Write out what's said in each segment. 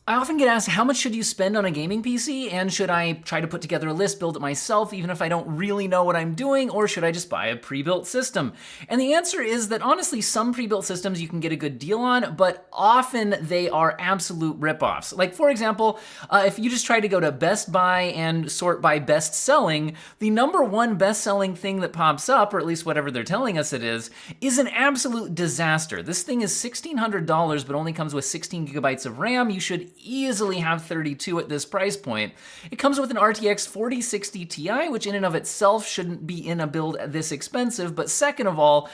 I often get asked, how much should you spend on a gaming PC? And should I try to put together a list, build it myself, even if I don't really know what I'm doing? Or should I just buy a pre-built system? And the answer is that honestly, some pre-built systems you can get a good deal on, but often they are absolute ripoffs. Like for example, if you just try to go to Best Buy and sort by best selling, the number one best selling thing that pops up, or at least whatever they're telling us it is an absolute disaster. This thing is $1,600, but only comes with 16 gigabytes of RAM. You should easily have 32 at this price point. It comes with an RTX 4060 Ti, which in and of itself shouldn't be in a build this expensive, but second of all,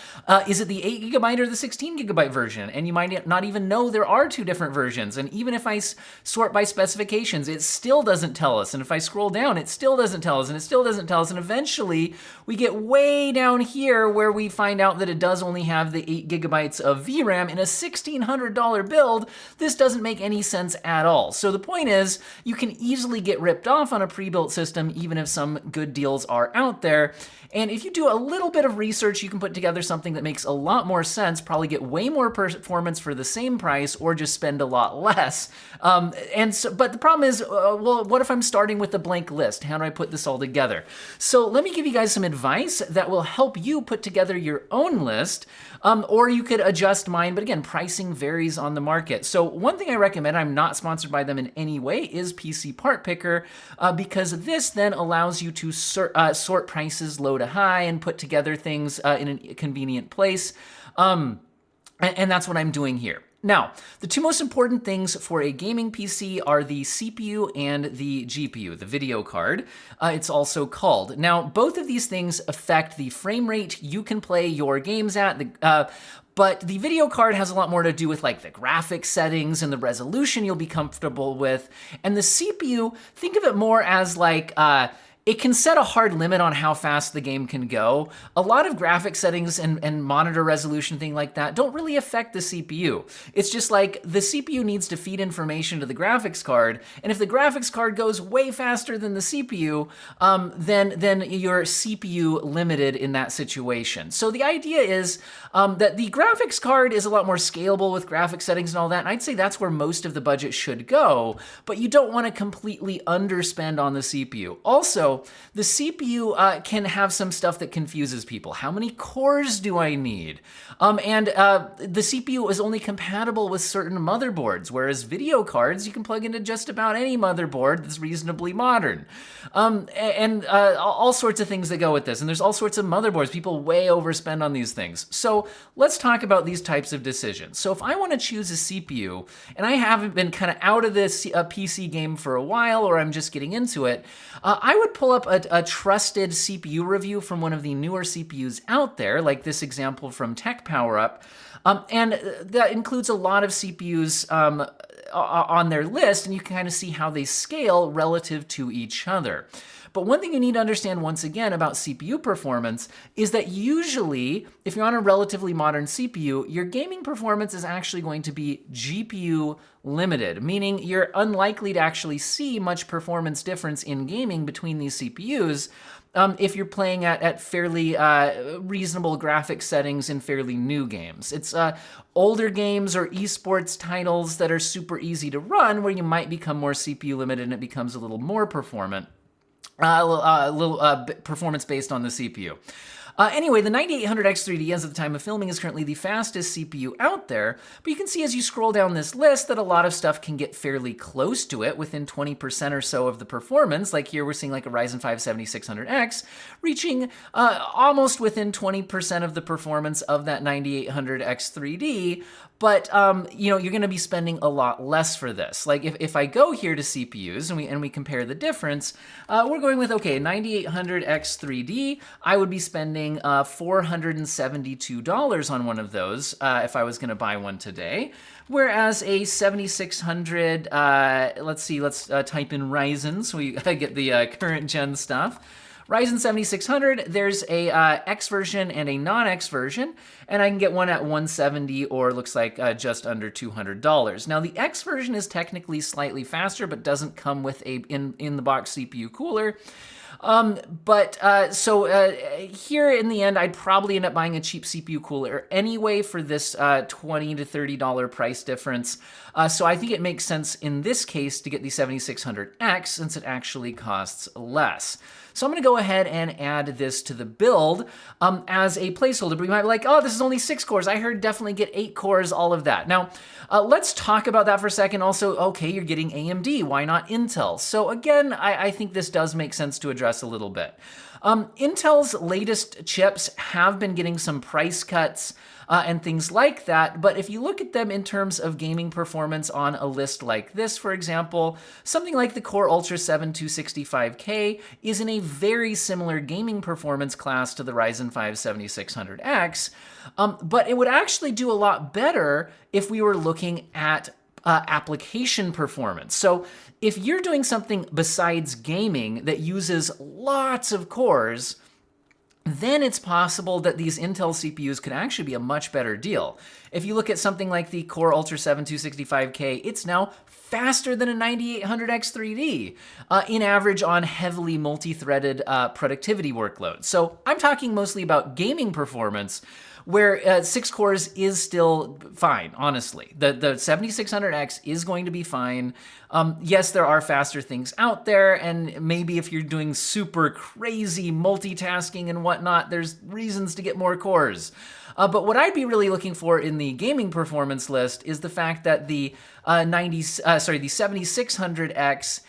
is it the 8 gigabyte or the 16 gigabyte version? And you might not even know there are two different versions, and even if I sort by specifications, it still doesn't tell us, and if I scroll down, it still doesn't tell us, and it still doesn't tell us, and eventually we get way down here where we find out that it does only have the 8 gigabytes of VRAM in a $1,600 build. This doesn't make any sense at all. So the point is, you can easily get ripped off on a pre-built system, even if some good deals are out there. And if you do a little bit of research, you can put together something that makes a lot more sense, probably get way more performance for the same price, or just spend a lot less. But the problem is, well, what if I'm starting with a blank list? How do I put this all together? So let me give you guys some advice that will help you put together your own list, or you could adjust mine, but again, pricing varies on the market. So one thing I recommend, I'm not sponsored by them in any way, is PC Part Picker, because this then allows you to sort prices low to high and put together things in a convenient place. And that's what I'm doing here. Now, the two most important things for a gaming PC are the CPU and the GPU, the video card, it's also called. Now, both of these things affect the frame rate you can play your games at, but the video card has a lot more to do with like the graphics settings and the resolution you'll be comfortable with. And the CPU, think of it more as like, it can set a hard limit on how fast the game can go. A lot of graphic settings and monitor resolution, thing like that, don't really affect the CPU. It's just like the CPU needs to feed information to the graphics card, and if the graphics card goes way faster than the CPU, then you're CPU limited in that situation. So the idea is that the graphics card is a lot more scalable with graphic settings and all that, and I'd say that's where most of the budget should go, but you don't want to completely underspend on the CPU. Also, the CPU can have some stuff that confuses people. How many cores do I need? The CPU is only compatible with certain motherboards, whereas video cards you can plug into just about any motherboard that's reasonably modern. All sorts of things that go with this. And there's all sorts of motherboards. People way overspend on these things. So let's talk about these types of decisions. So if I want to choose a CPU, and I haven't been kind of out of this PC game for a while, or I'm just getting into it, I would pull up a trusted CPU review from one of the newer CPUs out there, like this example from Tech Power Up. And that includes a lot of CPUs on their list, and you can kind of see how they scale relative to each other. But one thing you need to understand once again about CPU performance is that usually, if you're on a relatively modern CPU, your gaming performance is actually going to be GPU limited, meaning you're unlikely to actually see much performance difference in gaming between these CPUs if you're playing at fairly reasonable graphics settings in fairly new games. It's older games or esports titles that are super easy to run where you might become more CPU limited and it becomes a little more performant. Performance based on the CPU. Anyway, the 9800X3D as of the time of filming is currently the fastest CPU out there, but you can see as you scroll down this list that a lot of stuff can get fairly close to it, within 20% or so of the performance. Like here we're seeing like a Ryzen 5 7600X reaching almost within 20% of the performance of that 9800X3D, but you're going to be spending a lot less for this. Like if I go here to CPUs and we compare the difference, we're going with, okay, 9800X3D, I would be spending $472 on one of those if I was going to buy one today. Whereas a 7600, let's type in Ryzen so we get the current gen stuff. Ryzen 7600, there's a X version and a non-X version, and I can get one at $170 or looks like just under $200. Now the X version is technically slightly faster, but doesn't come with a in-the-box CPU cooler. Here in the end, I'd probably end up buying a cheap CPU cooler anyway for this $20 to $30 price difference. So I think it makes sense in this case to get the 7600X since it actually costs less. So I'm going to go ahead and add this to the build as a placeholder. But you might be like, oh, this is only 6 cores. I heard definitely get 8 cores, all of that. Now, let's talk about that for a second. Also, okay, you're getting AMD. Why not Intel? So again, I think this does make sense to address a little bit. Intel's latest chips have been getting some price cuts and things like that. But if you look at them in terms of gaming performance on a list like this, for example, something like the Core Ultra 7 265K is in a very similar gaming performance class to the Ryzen 5 7600X, but it would actually do a lot better if we were looking at application performance. So if you're doing something besides gaming that uses lots of cores, then it's possible that these Intel CPUs could actually be a much better deal. If you look at something like the Core Ultra 7 265K, it's now faster than a 9800X3D in average on heavily multi-threaded productivity workloads. So I'm talking mostly about gaming performance, where 6 cores is still fine, honestly. The 7600X is going to be fine. Yes, there are faster things out there, and maybe if you're doing super crazy multitasking and whatnot, there's reasons to get more cores. But what I'd be really looking for in the gaming performance list is the fact that the 7600X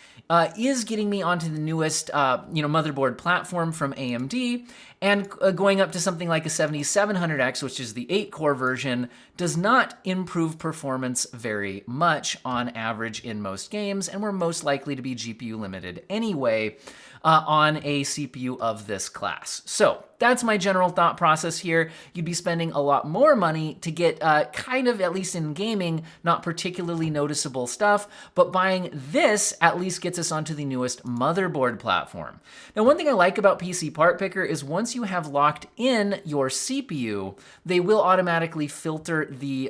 is getting me onto the newest motherboard platform from AMD, and going up to something like a 7700X, which is the 8-core version, does not improve performance very much on average in most games, and we're most likely to be GPU limited anyway on a CPU of this class. So that's my general thought process here. You'd be spending a lot more money to get kind of, at least in gaming, not particularly noticeable stuff, but buying this at least gets us onto the newest motherboard platform. Now, one thing I like about PC Part Picker is once you have locked in your CPU, they will automatically filter the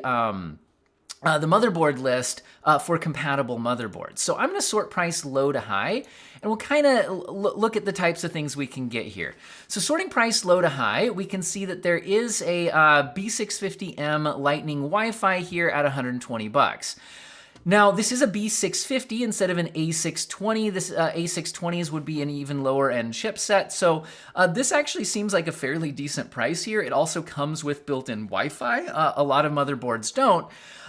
motherboard list for compatible motherboards. So I'm going to sort price low to high, and we'll kind of look at the types of things we can get here. So sorting price low to high, we can see that there is a B650M Lightning Wi-Fi here at 120 bucks. Now, this is a B650 instead of an A620. This A620s would be an even lower end chipset. So this actually seems like a fairly decent price here. It also comes with built-in Wi-Fi. A lot of motherboards don't.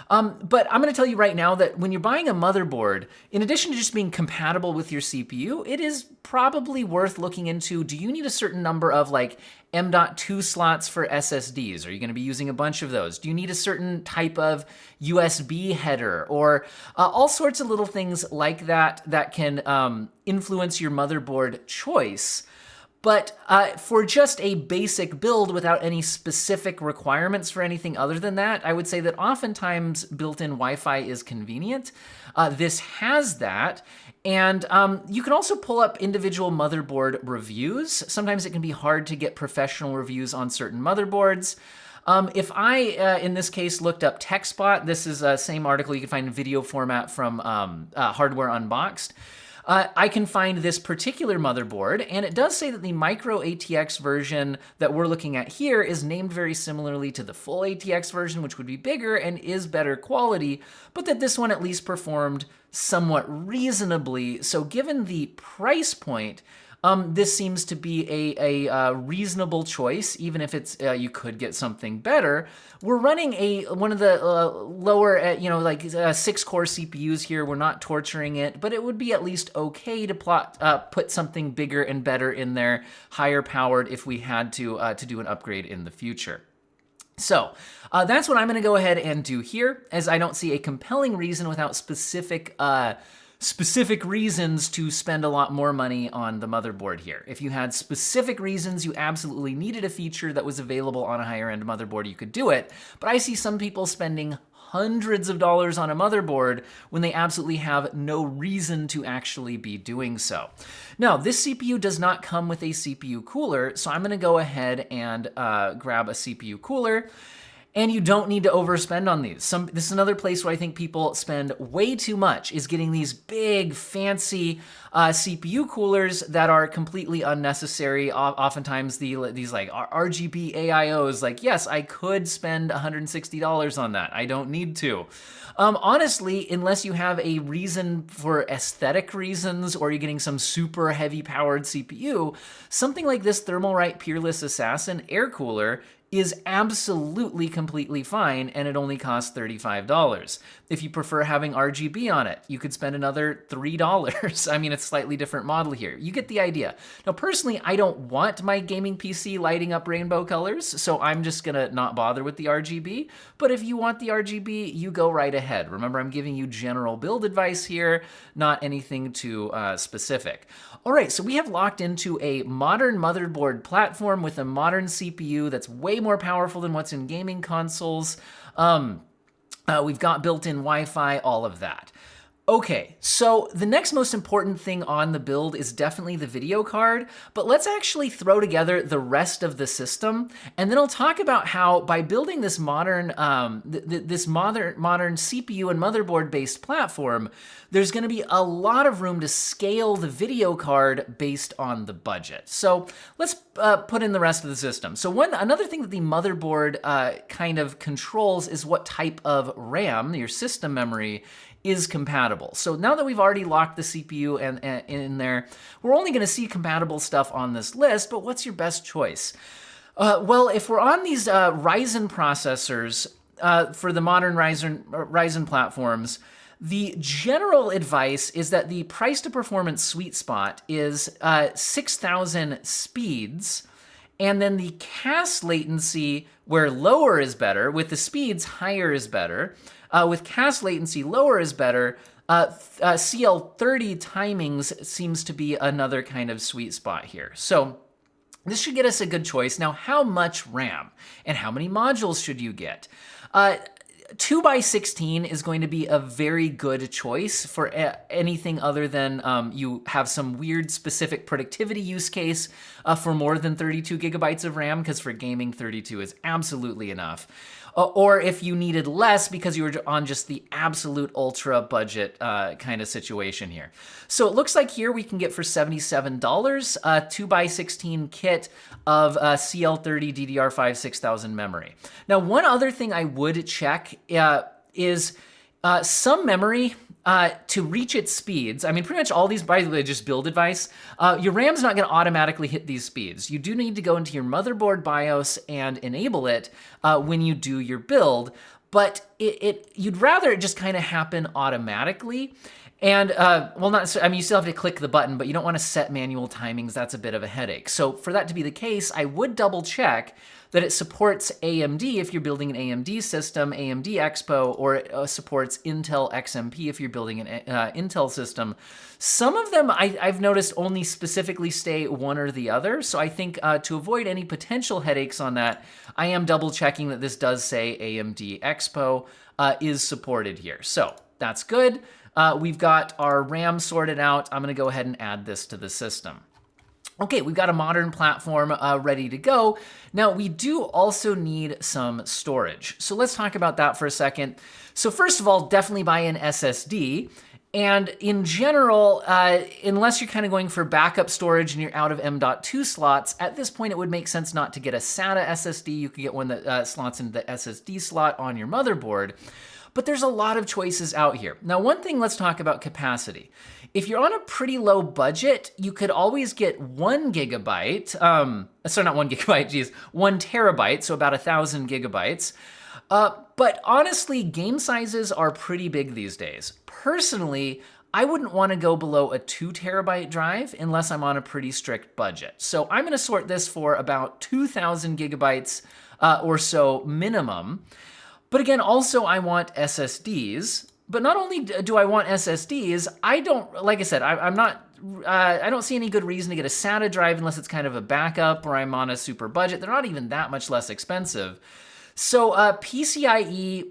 But I'm going to tell you right now that when you're buying a motherboard, in addition to just being compatible with your CPU, it is probably worth looking into, do you need a certain number of like M.2 slots for SSDs? Are you going to be using a bunch of those? Do you need a certain type of USB header, or all sorts of little things like that that can influence your motherboard choice? But for just a basic build without any specific requirements for anything other than that, I would say that oftentimes built-in Wi-Fi is convenient. This has that. And you can also pull up individual motherboard reviews. Sometimes it can be hard to get professional reviews on certain motherboards. If I, in this case, looked up TechSpot, this is the same article you can find in video format from Hardware Unboxed. I can find this particular motherboard, and it does say that the micro ATX version that we're looking at here is named very similarly to the full ATX version, which would be bigger and is better quality, but that this one at least performed somewhat reasonably. So given the price point, this seems to be a reasonable choice, even if it's you could get something better. We're running one of the lower, 6-core CPUs here. We're not torturing it, but it would be at least okay to put something bigger and better in there, higher powered, if we had to do an upgrade in the future. So that's what I'm going to go ahead and do here, as I don't see a compelling reason without specific reasons to spend a lot more money on the motherboard here. If you had specific reasons you absolutely needed a feature that was available on a higher end motherboard, you could do it. But I see some people spending hundreds of dollars on a motherboard when they absolutely have no reason to actually be doing so. Now, this CPU does not come with a CPU cooler, so I'm going to go ahead and grab a CPU cooler. And you don't need to overspend on these. This is another place where I think people spend way too much, is getting these big, fancy CPU coolers that are completely unnecessary. Oftentimes, these like RGB AIOs, like, yes, I could spend $160 on that. I don't need to. Honestly, unless you have a reason for aesthetic reasons or you're getting some super heavy powered CPU, something like this Thermalright Peerless Assassin air cooler is absolutely completely fine, and it only costs $35. If you prefer having RGB on it, you could spend another $3. I mean, it's a slightly different model here. You get the idea. Now, personally, I don't want my gaming PC lighting up rainbow colors, so I'm just gonna not bother with the RGB. But if you want the RGB, you go right ahead. Remember, I'm giving you general build advice here, not anything too specific. All right, so we have locked into a modern motherboard platform with a modern CPU that's way more powerful than what's in gaming consoles. We've got built-in Wi-Fi, all of that. Okay, so the next most important thing on the build is definitely the video card, but let's actually throw together the rest of the system, and then I'll talk about how by building this modern modern CPU and motherboard-based platform, there's gonna be a lot of room to scale the video card based on the budget. So let's put in the rest of the system. So another thing that the motherboard kind of controls is what type of RAM, your system memory, is compatible. So now that we've already locked the CPU and in there, we're only going to see compatible stuff on this list, but what's your best choice? Well, if we're on these Ryzen processors for the modern Ryzen platforms, the general advice is that the price to performance sweet spot is 6,000 speeds, and then the CAS latency, where lower is better, with the speeds higher is better. With CAS latency, lower is better. CL30 timings seems to be another kind of sweet spot here. So this should get us a good choice. Now, how much RAM and how many modules should you get? 2x16 is going to be a very good choice for anything other than you have some weird specific productivity use case for more than 32 gigabytes of RAM, because for gaming, 32 is absolutely enough. Or if you needed less because you were on just the absolute ultra budget kind of situation here. So it looks like here we can get for $77 a 2x16 kit of CL30 DDR5 6000 memory. Now, one other thing I would check is some memory to reach its speeds. I mean, pretty much all these, by the way, just build advice. Your RAM's not gonna automatically hit these speeds. You do need to go into your motherboard BIOS and enable it when you do your build, but you'd rather it just kind of happen automatically. And, well, I mean, you still have to click the button, but you don't want to set manual timings. That's a bit of a headache. So for that to be the case, I would double check that it supports AMD if you're building an AMD system, AMD Expo, or it supports Intel XMP if you're building an Intel system. Some of them I've noticed only specifically stay one or the other. So I think to avoid any potential headaches on that, I am double checking that this does say AMD Expo is supported here. So that's good. We've got our RAM sorted out. I'm gonna go ahead and add this to the system. Okay, we've got a modern platform ready to go. Now, we do also need some storage. So let's talk about that for a second. So first of all, definitely buy an SSD. And in general, unless you're kind of going for backup storage and you're out of M.2 slots, at this point it would make sense not to get a SATA SSD. You could get one that slots into the SSD slot on your motherboard. But there's a lot of choices out here. Now, one thing, let's talk about capacity. If you're on a pretty low budget, you could always get 1 gigabyte, sorry, not 1 gigabyte, geez, 1 terabyte, so about 1,000 gigabytes. But honestly, game sizes are pretty big these days. Personally, I wouldn't want to go below a 2 terabyte drive unless I'm on a pretty strict budget. So I'm going to sort this for about 2,000 gigabytes or so minimum. But again, also I want SSDs. But not only do I want SSDs, I don't, like I said, I don't see any good reason to get a SATA drive unless it's kind of a backup or I'm on a super budget. They're not even that much less expensive. So PCIe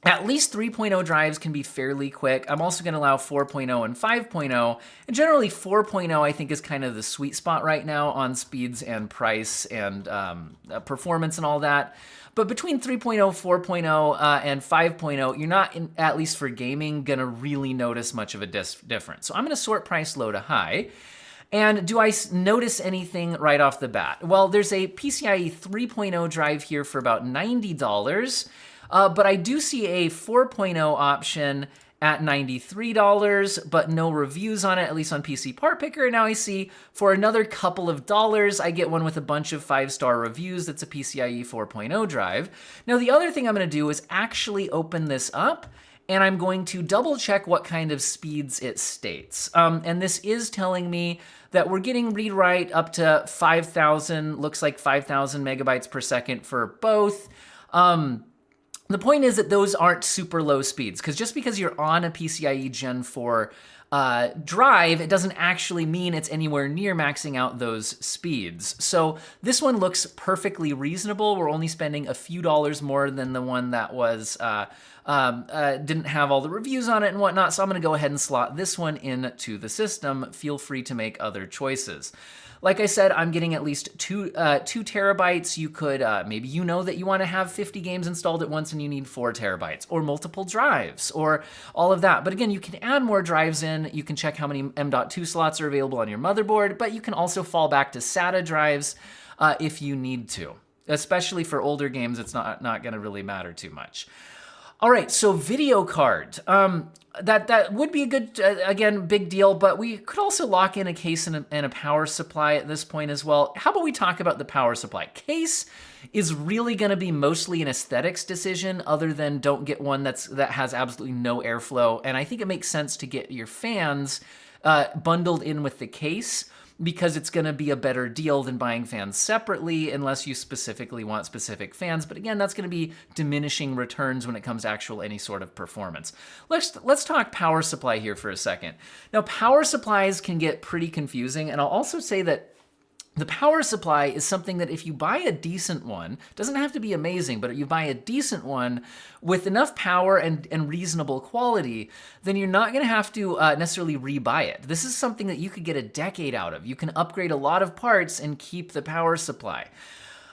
At least 3.0 drives can be fairly quick. I'm also going to allow 4.0 and 5.0. And generally 4.0 I think is kind of the sweet spot right now on speeds and price and performance and all that. But between 3.0, 4.0, and 5.0, you're not, at least for gaming, going to really notice much of a difference. So I'm going to sort price low to high. And do I notice anything right off the bat? Well, there's a PCIe 3.0 drive here for about $90. But I do see a 4.0 option at $93, but no reviews on it, at least on PC Part Picker. Now I see for another couple of dollars, I get one with a bunch of 5-star reviews that's a PCIe 4.0 drive. Now the other thing I'm gonna do is actually open this up, and I'm going to double check what kind of speeds it states. And this is telling me that we're getting read-write up to 5,000, looks like 5,000 megabytes per second for both. The point is that those aren't super low speeds, because just because you're on a PCIe Gen 4 drive, it doesn't actually mean it's anywhere near maxing out those speeds. So this one looks perfectly reasonable. We're only spending a few dollars more than the one that was didn't have all the reviews on it and whatnot. So I'm gonna go ahead and slot this one into the system. Feel free to make other choices. Like I said, I'm getting at least two terabytes. You could, maybe you know that you wanna have 50 games installed at once and you need 4 terabytes, or multiple drives, or all of that. But again, you can add more drives in. You can check how many M.2 slots are available on your motherboard, but you can also fall back to SATA drives if you need to. Especially for older games, it's not gonna really matter too much. All right, so video card. That would be a good, again, big deal, but we could also lock in a case and a power supply at this point as well. How about we talk about the power supply? Case is really gonna be mostly an aesthetics decision, other than don't get one that has absolutely no airflow. And I think it makes sense to get your fans bundled in with the case, because it's gonna be a better deal than buying fans separately, unless you specifically want specific fans. But again, that's gonna be diminishing returns when it comes to actual any sort of performance. Let's talk power supply here for a second. Now, power supplies can get pretty confusing, and I'll also say that the power supply is something that if you buy a decent one, doesn't have to be amazing, but if you buy a decent one with enough power and reasonable quality, then you're not gonna have to necessarily rebuy it. This is something that you could get a decade out of. You can upgrade a lot of parts and keep the power supply.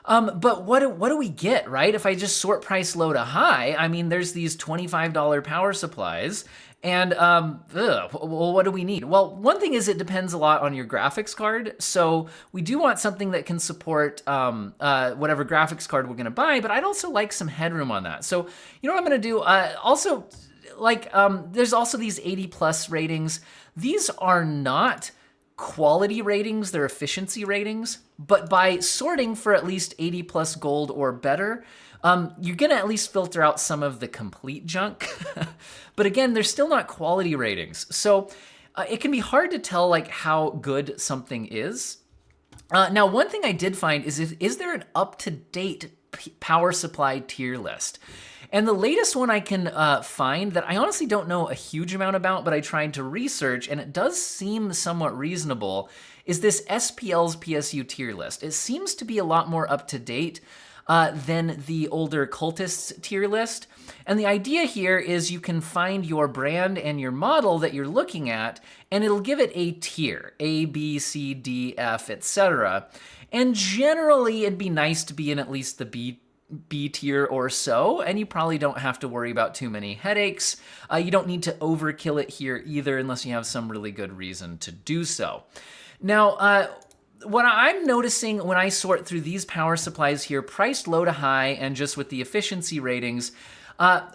But what do we get, right? If I just sort price low to high, I mean, there's these $25 power supplies, and well, what do we need? Well, one thing is it depends a lot on your graphics card. So we do want something that can support whatever graphics card we're gonna buy, but I'd also like some headroom on that. So you know what I'm gonna do? Also, like, there's also these 80+ ratings. These are not quality ratings, they're efficiency ratings, but by sorting for at least 80+ gold or better, you're gonna at least filter out some of the complete junk. But again, they're still not quality ratings. So it can be hard to tell like how good something is. Now, one thing I did find is there an up-to-date power supply tier list? And the latest one I can find that I honestly don't know a huge amount about, but I tried to research, and it does seem somewhat reasonable, is this SPL's PSU tier list. It seems to be a lot more up to date than the older Cultists tier list. And the idea here is you can find your brand and your model that you're looking at, and it'll give it a tier, A, B, C, D, F, etc. And generally, it'd be nice to be in at least the B tier or so, and you probably don't have to worry about too many headaches. You don't need to overkill it here either, unless you have some really good reason to do so. Now, what I'm noticing when I sort through these power supplies here, priced low to high and just with the efficiency ratings,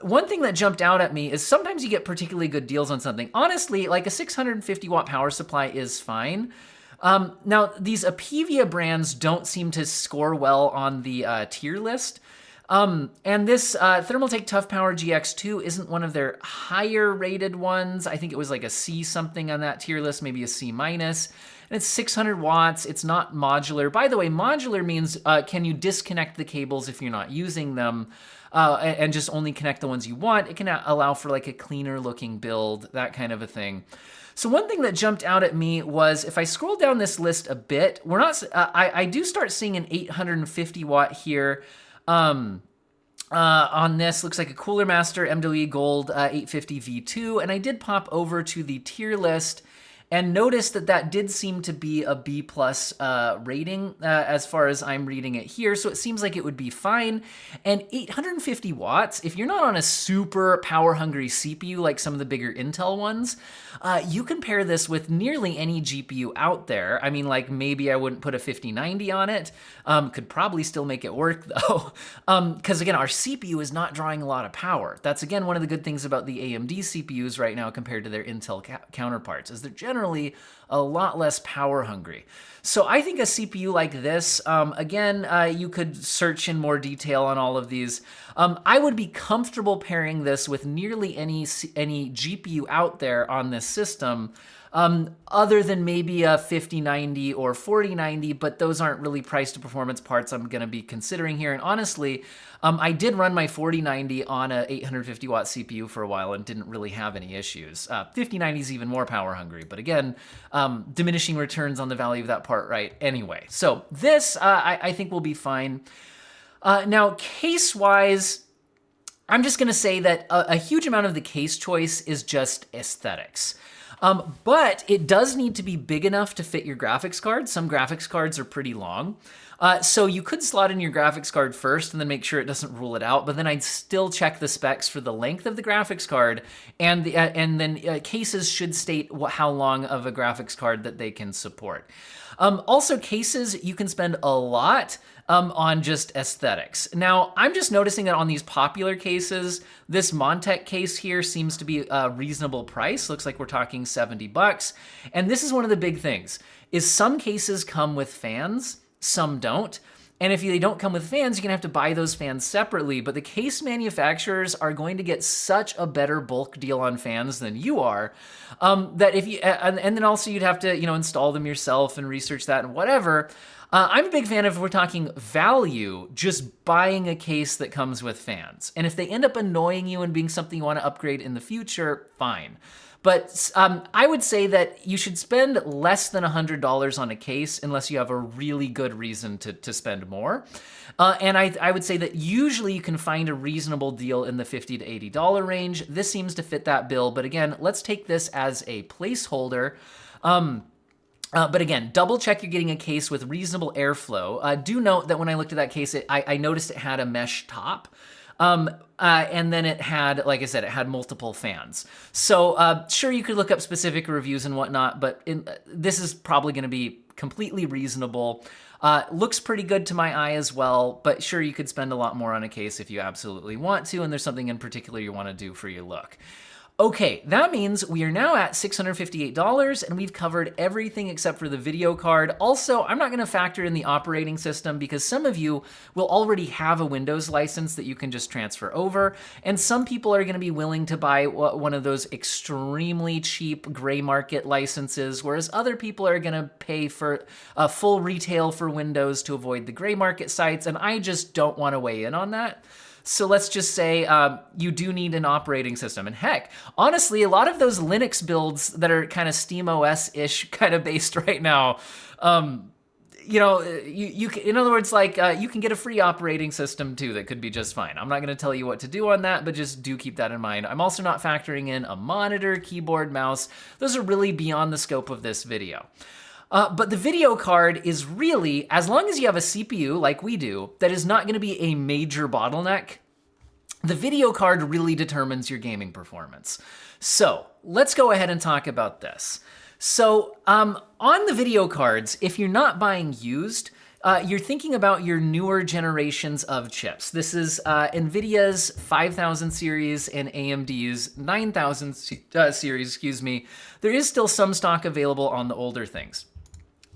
one thing that jumped out at me is sometimes you get particularly good deals on something. Honestly, like a 650 watt power supply is fine. Now, these Apevia brands don't seem to score well on the tier list. And this Thermaltake Tough Power GX2 isn't one of their higher rated ones. I think it was like a C something on that tier list, maybe a C minus. And it's 600 watts, it's not modular. By the way, modular means can you disconnect the cables if you're not using them and just only connect the ones you want. It can allow for like a cleaner looking build, that kind of a thing. So one thing that jumped out at me was if I scroll down this list a bit, I do start seeing an 850 watt here. on this. Looks like a Cooler Master MWE Gold 850 V2, and I did pop over to the tier list and notice that that did seem to be a B plus rating as far as I'm reading it here. So it seems like it would be fine. And 850 watts, if you're not on a super power hungry CPU like some of the bigger Intel ones, you can pair this with nearly any GPU out there. I mean, like maybe I wouldn't put a 5090 on it. Could probably still make it work though. Because again, our CPU is not drawing a lot of power. That's again, one of the good things about the AMD CPUs right now compared to their Intel counterparts is they're generally a lot less power hungry. So I think a CPU like this, again, you could search in more detail on all of these. I would be comfortable pairing this with nearly any GPU out there on this system, other than maybe a 5090 or 4090, but those aren't really price to performance parts I'm gonna be considering here. And honestly, I did run my 4090 on a 850 watt CPU for a while and didn't really have any issues. 5090 is even more power hungry, but again, diminishing returns on the value of that part, right? Anyway, so this I think will be fine. Now, case-wise, I'm just gonna say that a huge amount of the case choice is just aesthetics. But it does need to be big enough to fit your graphics card. Some graphics cards are pretty long. So you could slot in your graphics card first and then make sure it doesn't rule it out, but then I'd still check the specs for the length of the graphics card, and then cases should state how long of a graphics card that they can support. Also, cases, you can spend a lot on just aesthetics. Now, I'm just noticing that on these popular cases, this Montech case here seems to be a reasonable price. Looks like we're talking 70 bucks. And this is one of the big things, is some cases come with fans, some don't. And if they don't come with fans, you're gonna have to buy those fans separately, but the case manufacturers are going to get such a better bulk deal on fans than you are, that if you, and then also you'd have to, install them yourself and research that and whatever. I'm a big fan of, if we're talking value, just buying a case that comes with fans. And if they end up annoying you and being something you wanna upgrade in the future, fine. But I would say that you should spend less than $100 on a case unless you have a really good reason to spend more. And I would say that usually you can find a reasonable deal in the $50 to $80 range. This seems to fit that bill, but again, let's take this as a placeholder. But again, double check you're getting a case with reasonable airflow. Do note that when I looked at that case, I noticed it had a mesh top. And then it had, like I said, it had multiple fans. So sure, you could look up specific reviews and whatnot, but this is probably gonna be completely reasonable. Looks pretty good to my eye as well, but sure, you could spend a lot more on a case if you absolutely want to, and there's something in particular you wanna do for your look. Okay, that means we are now at $658 and we've covered everything except for the video card. Also, I'm not gonna factor in the operating system because some of you will already have a Windows license that you can just transfer over, and some people are gonna be willing to buy one of those extremely cheap gray market licenses, whereas other people are gonna pay for a full retail for Windows to avoid the gray market sites, and I just don't wanna weigh in on that. So let's just say you do need an operating system. And heck, honestly, a lot of those Linux builds that are kind of SteamOS-ish kind of based right now, you can, in other words, like you can get a free operating system too that could be just fine. I'm not gonna tell you what to do on that, but just do keep that in mind. I'm also not factoring in a monitor, keyboard, mouse. Those are really beyond the scope of this video. But the video card is really, as long as you have a CPU like we do, that is not gonna be a major bottleneck, the video card really determines your gaming performance. So let's go ahead and talk about this. So on the video cards, if you're not buying used, you're thinking about your newer generations of chips. This is NVIDIA's 5000 series and AMD's 9000 series, excuse me. There is still some stock available on the older things.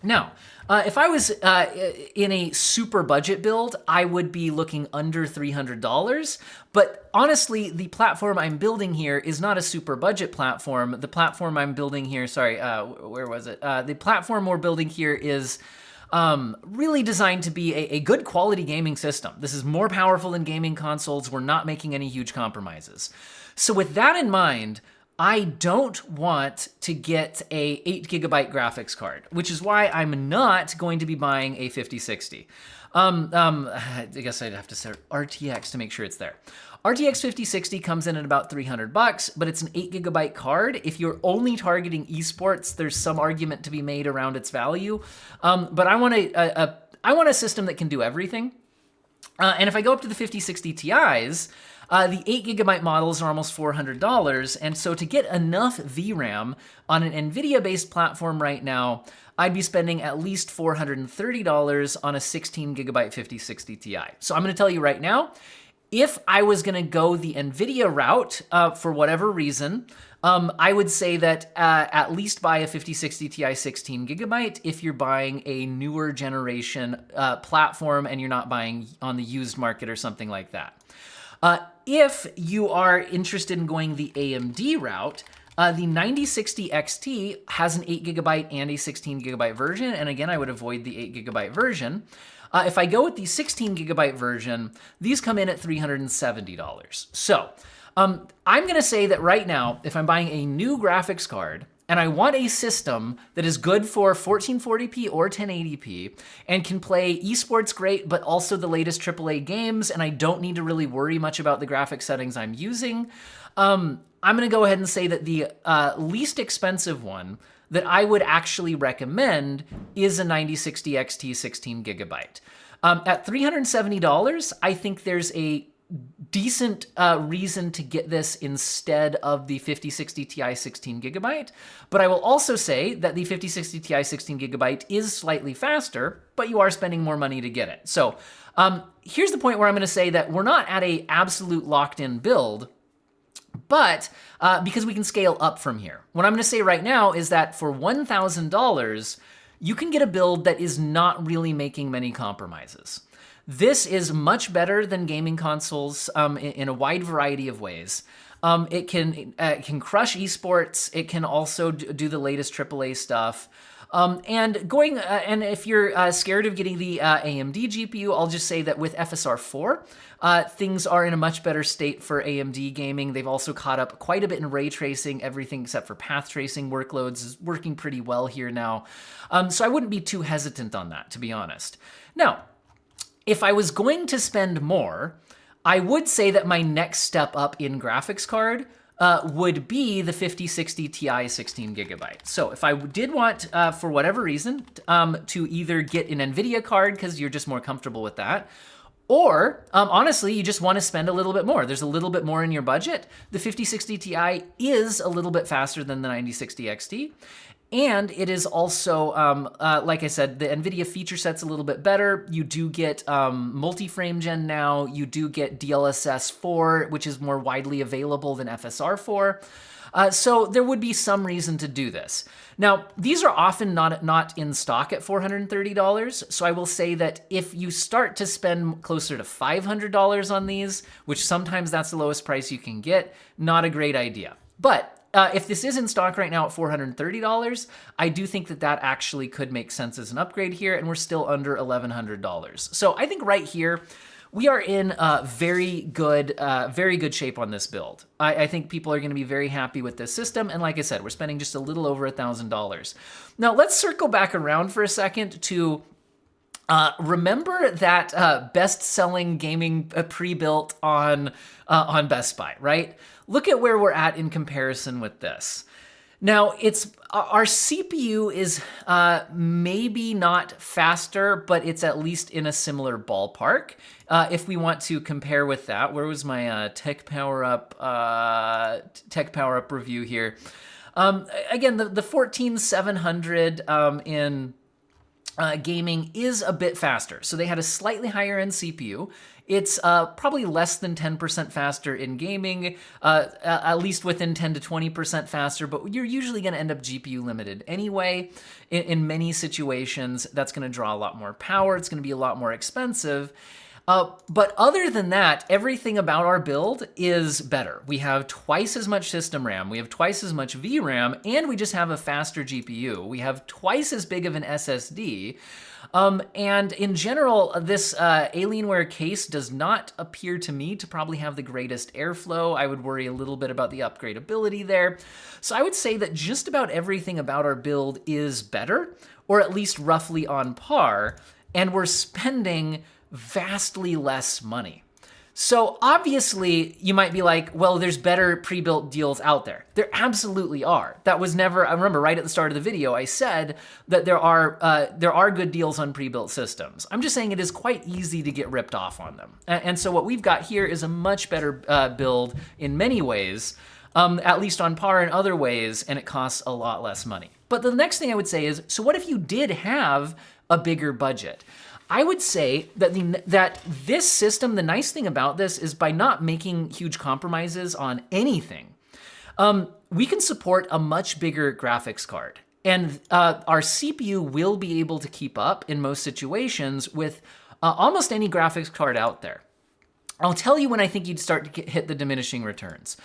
Now, if I was in a super budget build, I would be looking under $300. But honestly, the platform I'm building here is not a super budget platform. The platform I'm building here, where was it? The platform we're building here is really designed to be a good quality gaming system. This is more powerful than gaming consoles. We're not making any huge compromises. So with that in mind, I don't want to get a 8 gigabyte graphics card, which is why I'm not going to be buying a 5060. I guess I'd have to say RTX to make sure it's there. RTX 5060 comes in at about $300, but it's an 8 gigabyte card. If you're only targeting esports, there's some argument to be made around its value. But I want a system that can do everything. And if I go up to the 5060 Ti's, the 8 gigabyte models are almost $400, and so to get enough VRAM on an NVIDIA-based platform right now, I'd be spending at least $430 on a 16 gigabyte 5060 Ti. So I'm gonna tell you right now, if I was gonna go the NVIDIA route for whatever reason, I would say that at least buy a 5060 Ti 16 gigabyte if you're buying a newer generation platform and you're not buying on the used market or something like that. If you are interested in going the AMD route, the 9060 XT has an 8 gigabyte and a 16 gigabyte version, and again, I would avoid the 8 gigabyte version. If I go with the 16 gigabyte version, these come in at $370. So I'm gonna say that right now, if I'm buying a new graphics card, and I want a system that is good for 1440p or 1080p and can play esports great, but also the latest AAA games, and I don't need to really worry much about the graphic settings I'm using, I'm gonna go ahead and say that the least expensive one that I would actually recommend is a 9060 XT 16 gigabyte. At $370, I think there's a decent reason to get this instead of the 5060 Ti 16 gigabyte, but I will also say that the 5060 Ti 16 gigabyte is slightly faster, but you are spending more money to get it. So here's the point where I'm gonna say that we're not at a absolute locked-in build, but because we can scale up from here. What I'm gonna say right now is that for $1,000, you can get a build that is not really making many compromises. This is much better than gaming consoles in a wide variety of ways. It can crush esports. It can also do the latest AAA stuff. And if you're scared of getting the AMD GPU, I'll just say that with FSR 4, things are in a much better state for AMD gaming. They've also caught up quite a bit in ray tracing. Everything except for path tracing workloads is working pretty well here now. So I wouldn't be too hesitant on that, to be honest. Now, if I was going to spend more, I would say that my next step up in graphics card would be the 5060 Ti 16 gigabyte. So if I did want, for whatever reason, to either get an NVIDIA card because you're just more comfortable with that, or honestly, you just want to spend a little bit more. There's a little bit more in your budget. The 5060 Ti is a little bit faster than the 9060 XT. And it is also, like I said, the NVIDIA feature set's a little bit better. You do get multi-frame gen now. You do get DLSS 4, which is more widely available than FSR 4. So there would be some reason to do this. Now, these are often not in stock at $430. So I will say that if you start to spend closer to $500 on these, which sometimes that's the lowest price you can get, not a great idea. But if this is in stock right now at $430, I do think that that actually could make sense as an upgrade here, and we're still under $1,100. So I think right here, we are in very good shape on this build. I think people are gonna be very happy with this system, and like I said, we're spending just a little over $1,000. Now let's circle back around for a second to remember that best-selling gaming pre-built on Best Buy, right? Look at where we're at in comparison with this. Now, our CPU is maybe not faster, but it's at least in a similar ballpark. If we want to compare with that, where was my Tech Power Up review here? Again, the 14700 in gaming is a bit faster. So they had a slightly higher end CPU. It's probably less than 10% faster in gaming, at least within 10 to 20% faster, but you're usually gonna end up GPU limited anyway. In many situations, that's gonna draw a lot more power. It's gonna be a lot more expensive. But other than that, everything about our build is better. We have twice as much system RAM, we have twice as much VRAM, and we just have a faster GPU. We have twice as big of an SSD. And in general, this Alienware case does not appear to me to probably have the greatest airflow. I would worry a little bit about the upgradability there. So I would say that just about everything about our build is better, or at least roughly on par, and we're spending vastly less money. So obviously you might be like, well, there's better pre-built deals out there. There absolutely are. That was never, I remember right at the start of the video, I said that there are good deals on pre-built systems. I'm just saying it is quite easy to get ripped off on them. And so what we've got here is a much better build in many ways, at least on par in other ways, and it costs a lot less money. But the next thing I would say is, so what if you did have a bigger budget? I would say that this system, the nice thing about this is by not making huge compromises on anything, we can support a much bigger graphics card. And our CPU will be able to keep up in most situations with almost any graphics card out there. I'll tell you when I think you'd start to hit the diminishing returns.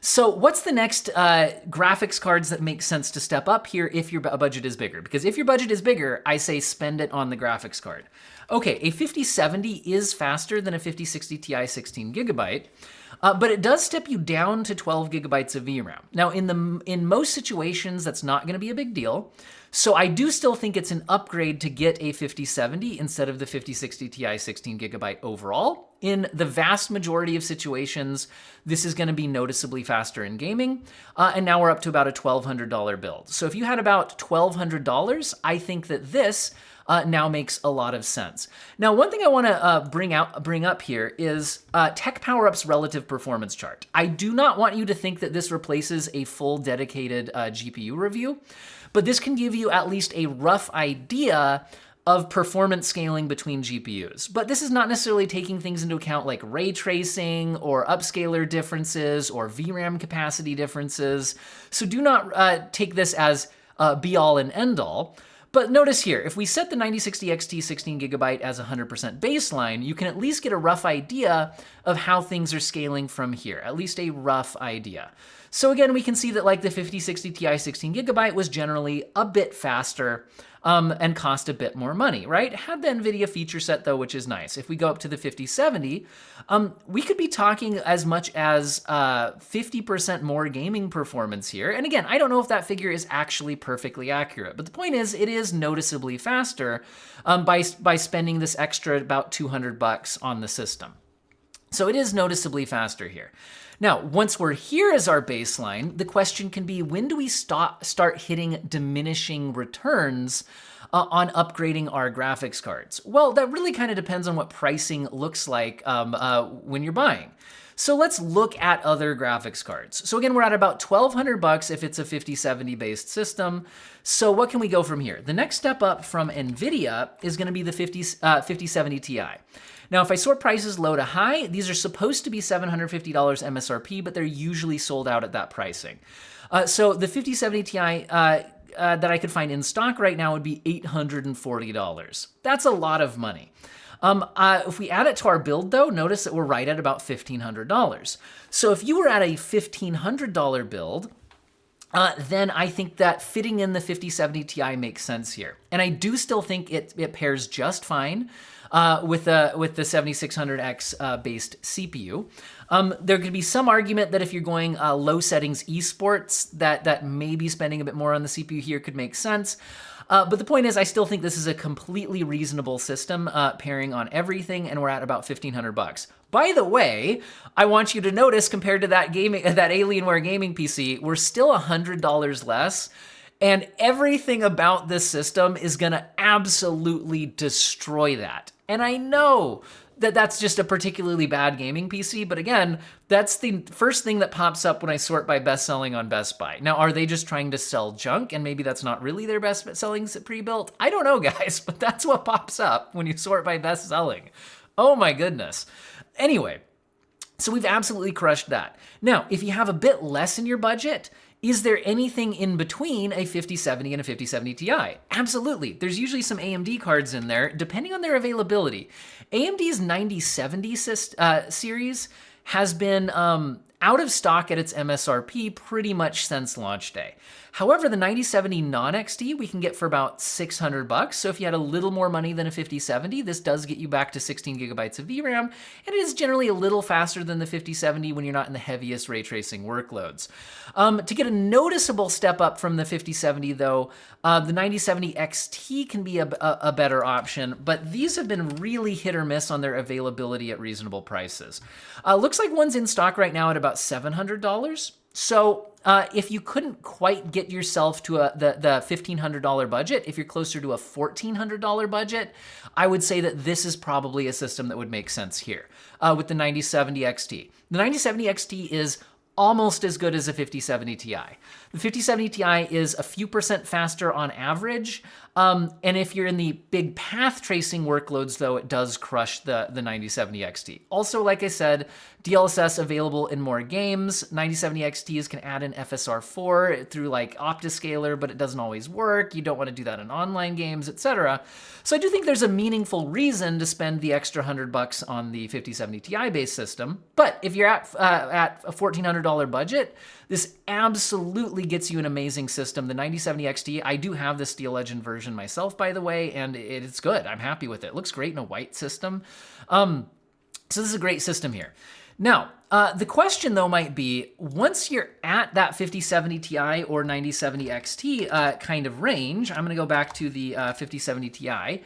So what's the next graphics cards that make sense to step up here if your budget is bigger? Because if your budget is bigger, I say spend it on the graphics card. Okay, a 5070 is faster than a 5060 Ti 16 gigabyte, but it does step you down to 12 gigabytes of VRAM. Now, in most situations, that's not gonna be a big deal. So I do still think it's an upgrade to get a 5070 instead of the 5060 Ti 16 gigabyte overall. In the vast majority of situations, this is gonna be noticeably faster in gaming. And now we're up to about a $1,200 build. So if you had about $1,200, I think that this now makes a lot of sense. Now, one thing I wanna bring up here is Tech PowerUp's relative performance chart. I do not want you to think that this replaces a full dedicated GPU review, but this can give you at least a rough idea of performance scaling between GPUs. But this is not necessarily taking things into account like ray tracing or upscaler differences or VRAM capacity differences. So do not take this as be all and end all. But notice here, if we set the 9060 XT 16 gigabyte as 100% baseline, you can at least get a rough idea of how things are scaling from here, at least a rough idea. So again, we can see that like the 5060 Ti 16 gigabyte was generally a bit faster and cost a bit more money, right? Had the NVIDIA feature set though, which is nice. If we go up to the 5070, we could be talking as much as 50% more gaming performance here. And again, I don't know if that figure is actually perfectly accurate, but the point is it is noticeably faster by spending this extra about $200 on the system. So it is noticeably faster here. Now, once we're here as our baseline, the question can be, when do we start hitting diminishing returns on upgrading our graphics cards? Well, that really kind of depends on what pricing looks like when you're buying. So let's look at other graphics cards. So again, we're at about $1,200 if it's a 5070 based system. So what can we go from here? The next step up from NVIDIA is gonna be the 5070 Ti. Now, if I sort prices low to high, these are supposed to be $750 MSRP, but they're usually sold out at that pricing. So the 5070 Ti that I could find in stock right now would be $840. That's a lot of money. If we add it to our build though, notice that we're right at about $1,500. So if you were at a $1,500 build, then I think that fitting in the 5070 Ti makes sense here. And I do still think it pairs just fine with the 7600X based CPU. There could be some argument that if you're going low settings esports, that maybe spending a bit more on the CPU here could make sense. But the point is, I still think this is a completely reasonable system pairing on everything, and we're at about $1,500. By the way, I want you to notice compared to that Alienware gaming PC, we're still $100 less. And everything about this system is gonna absolutely destroy that. And I know that that's just a particularly bad gaming PC, but again, that's the first thing that pops up when I sort by best selling on Best Buy. Now, are they just trying to sell junk and maybe that's not really their best selling pre-built? I don't know, guys, but that's what pops up when you sort by best selling. Oh my goodness. Anyway, so we've absolutely crushed that. Now, if you have a bit less in your budget, Is there anything in between a 5070 and a 5070 Ti? Absolutely. There's usually some AMD cards in there, depending on their availability. AMD's 9070 series has been out of stock at its MSRP pretty much since launch day. However, the 9070 non-XT we can get for about $600. So if you had a little more money than a 5070, this does get you back to 16 gigabytes of VRAM, and it is generally a little faster than the 5070 when you're not in the heaviest ray tracing workloads. To get a noticeable step up from the 5070 though, the 9070 XT can be a better option, but these have been really hit or miss on their availability at reasonable prices. Looks like one's in stock right now at about $700. So if you couldn't quite get yourself to the $1,500 budget, if you're closer to a $1,400 budget, I would say that this is probably a system that would make sense here with the 9070 XT. The 9070 XT is almost as good as a 5070 Ti. The 5070 Ti is a few percent faster on average, and if you're in the big path tracing workloads though, it does crush the 9070 XT. Also, like I said, DLSS available in more games. 9070 XTs can add in FSR4 through like Optiscaler, but it doesn't always work. You don't want to do that in online games, etc. So I do think there's a meaningful reason to spend the extra $100 on the 5070 Ti based system. But if you're at a $1,400 budget, this absolutely gets you an amazing system. The 9070 XT, I do have the Steel Legend version myself, by the way, and it's good. I'm happy with it. It looks great in a white system. So this is a great system here. Now, the question though might be, once you're at that 5070 Ti or 9070 XT kind of range, I'm gonna go back to the 5070 Ti.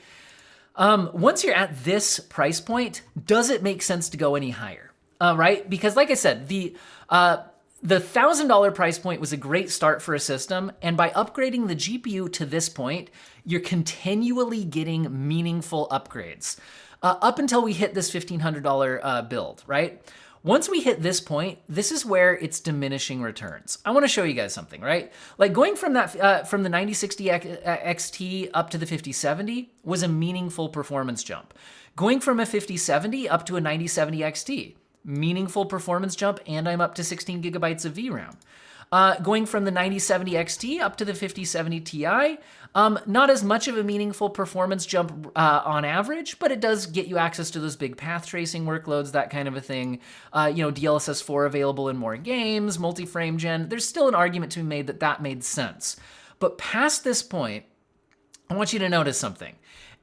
Once you're at this price point, does it make sense to go any higher? Right? Because like I said, the $1,000 price point was a great start for a system, and by upgrading the GPU to this point, you're continually getting meaningful upgrades up until we hit this $1,500 build, right? Once we hit this point, this is where it's diminishing returns. I want to show you guys something, right? Like going from that from the 9060 XT up to the 5070 was a meaningful performance jump. Going from a 5070 up to a 9070 XT, meaningful performance jump, and I'm up to 16 gigabytes of VRAM. Going from the 9070 XT up to the 5070 Ti, not as much of a meaningful performance jump on average, but it does get you access to those big path tracing workloads, that kind of a thing. DLSS 4 available in more games, multi-frame gen. There's still an argument to be made that that made sense. But past this point, I want you to notice something.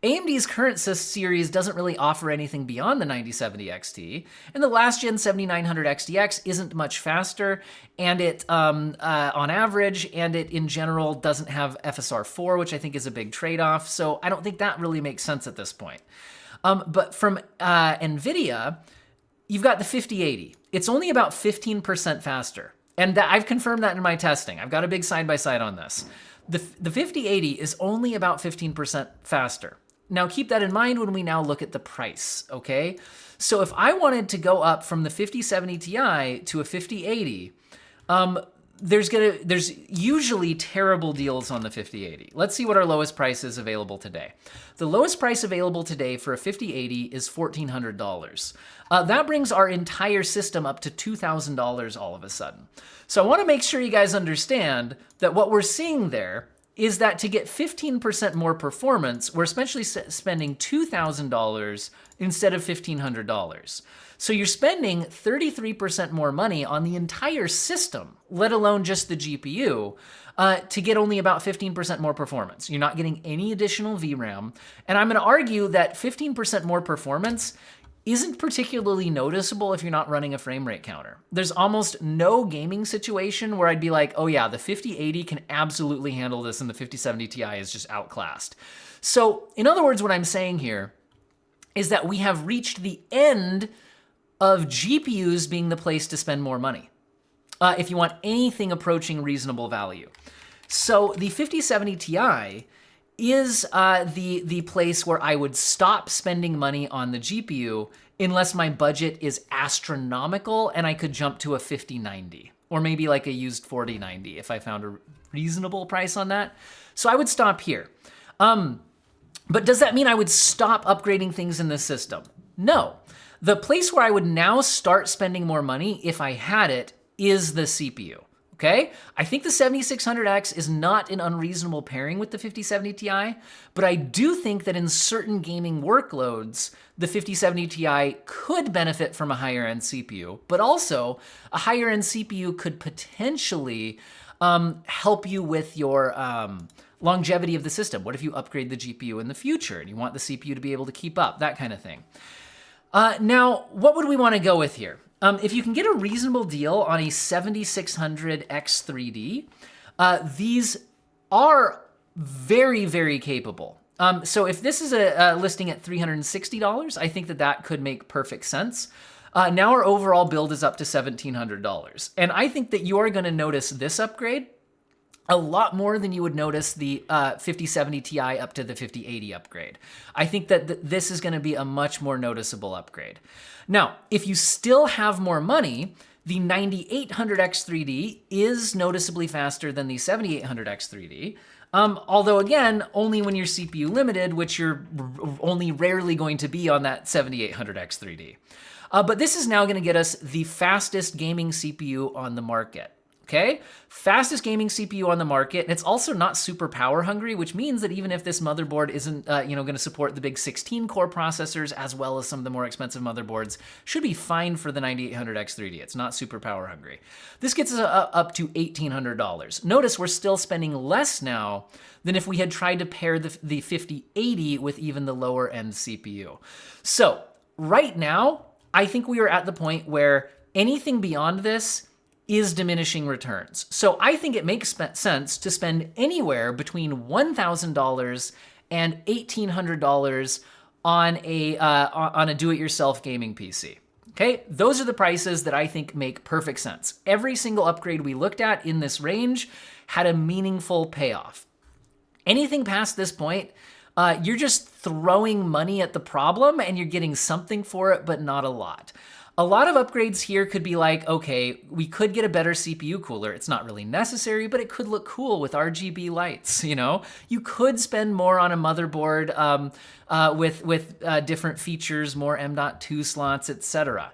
AMD's current series doesn't really offer anything beyond the 9070 XT, and the last gen 7900 XTX isn't much faster, and it, on average, and it in general doesn't have FSR4, which I think is a big trade-off, so I don't think that really makes sense at this point. But from NVIDIA, you've got the 5080. It's only about 15% faster, and I've confirmed that in my testing. I've got a big side-by-side on this. The 5080 is only about 15% faster. Now keep that in mind when we now look at the price, okay? So if I wanted to go up from the 5070 Ti to a 5080, there's usually terrible deals on the 5080. Let's see what our lowest price is available today. The lowest price available today for a 5080 is $1,400. That brings our entire system up to $2,000 all of a sudden. So I wanna make sure you guys understand that what we're seeing there is that to get 15% more performance, we're essentially spending $2,000 instead of $1,500. So you're spending 33% more money on the entire system, let alone just the GPU, to get only about 15% more performance. You're not getting any additional VRAM, and I'm gonna argue that 15% more performance isn't particularly noticeable if you're not running a frame rate counter. There's almost no gaming situation where I'd be like, oh yeah, the 5080 can absolutely handle this and the 5070 Ti is just outclassed. So in other words, what I'm saying here is that we have reached the end of GPUs being the place to spend more money if you want anything approaching reasonable value. So the 5070 Ti is the place where I would stop spending money on the GPU unless my budget is astronomical and I could jump to a 5090 or maybe like a used 4090 if I found a reasonable price on that. So I would stop here. But does that mean I would stop upgrading things in this system? No. The place where I would now start spending more money if I had it is the CPU. Okay, I think the 7600X is not an unreasonable pairing with the 5070 Ti, but I do think that in certain gaming workloads, the 5070 Ti could benefit from a higher end CPU, but also a higher end CPU could potentially help you with your longevity of the system. What if you upgrade the GPU in the future and you want the CPU to be able to keep up, that kind of thing. Now, what would we want to go with here? If you can get a reasonable deal on a 7600X3D, these are very, very capable. So if this is a listing at $360, I think that that could make perfect sense. Now our overall build is up to $1,700. And I think that you are going to notice this upgrade a lot more than you would notice the 5070 Ti up to the 5080 upgrade. I think that this is going to be a much more noticeable upgrade. Now, if you still have more money, the 9800X3D is noticeably faster than the 7800X3D. Although again, only when you're CPU limited, which you're only rarely going to be on that 7800X3D. But this is now going to get us the fastest gaming CPU on the market. Okay, fastest gaming CPU on the market, and it's also not super power hungry, which means that even if this motherboard isn't, going to support the big 16-core processors as well as some of the more expensive motherboards, should be fine for the 9800X3D. It's not super power hungry. This gets us up to $1,800. Notice we're still spending less now than if we had tried to pair the 5080 with even the lower end CPU. So right now, I think we are at the point where anything beyond this is diminishing returns. So I think it makes sense to spend anywhere between $1,000 and $1,800 on a do-it-yourself gaming PC. Okay, those are the prices that I think make perfect sense. Every single upgrade we looked at in this range had a meaningful payoff. Anything past this point, you're just throwing money at the problem and you're getting something for it, but not a lot. A lot of upgrades here could be like, okay, we could get a better CPU cooler. It's not really necessary, but it could look cool with RGB lights, you know? You could spend more on a motherboard with different features, more M.2 slots, etc.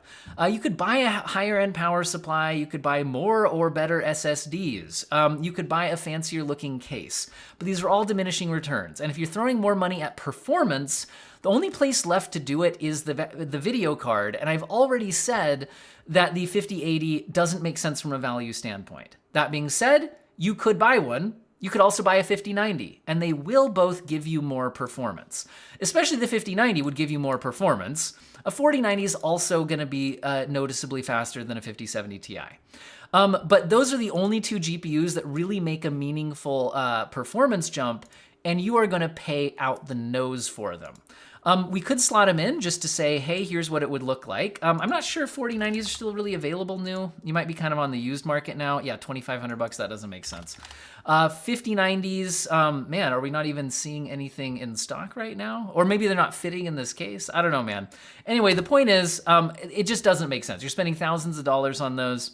You could buy a higher end power supply. You could buy more or better SSDs. You could buy a fancier looking case. But these are all diminishing returns. And if you're throwing more money at performance, the only place left to do it is the video card, and I've already said that the 5080 doesn't make sense from a value standpoint. That being said, you could buy one. You could also buy a 5090, and they will both give you more performance. Especially the 5090 would give you more performance. A 4090 is also going to be noticeably faster than a 5070 Ti. But those are the only two GPUs that really make a meaningful performance jump, and you are going to pay out the nose for them. We could slot them in just to say, hey, here's what it would look like. I'm not sure if 4090s are still really available new. You might be kind of on the used market now. Yeah, $2,500, that doesn't make sense. 5090s, man, are we not even seeing anything in stock right now? Or maybe they're not fitting in this case. I don't know, man. Anyway, the point is, it just doesn't make sense. You're spending thousands of dollars on those.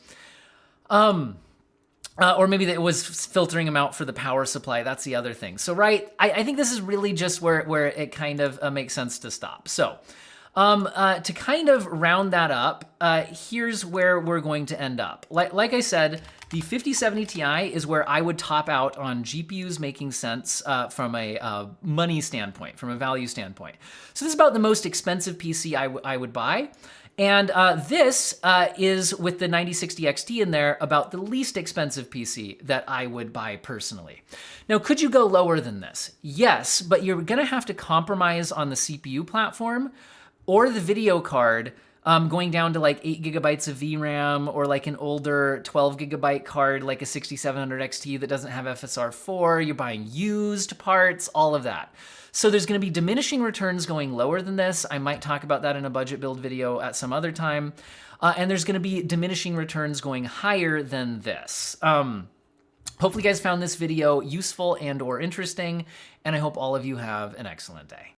Or maybe it was filtering them out for the power supply. That's the other thing. So, right, I think this is really just where it kind of makes sense to stop. So, to kind of round that up, here's where we're going to end up. Like I said, the 5070 Ti is where I would top out on GPUs making sense from a money standpoint, from a value standpoint. So this is about the most expensive PC I would buy. And this is, with the 9060 XT in there, about the least expensive PC that I would buy personally. Now, could you go lower than this? Yes, but you're gonna have to compromise on the CPU platform or the video card, going down to like 8 gigabytes of VRAM, or like an older 12 gigabyte card like a 6700 XT that doesn't have FSR4. You're buying used parts, all of that. So there's going to be diminishing returns going lower than this. I might talk about that in a budget build video at some other time. And there's going to be diminishing returns going higher than this. Hopefully you guys found this video useful and or interesting, and I hope all of you have an excellent day.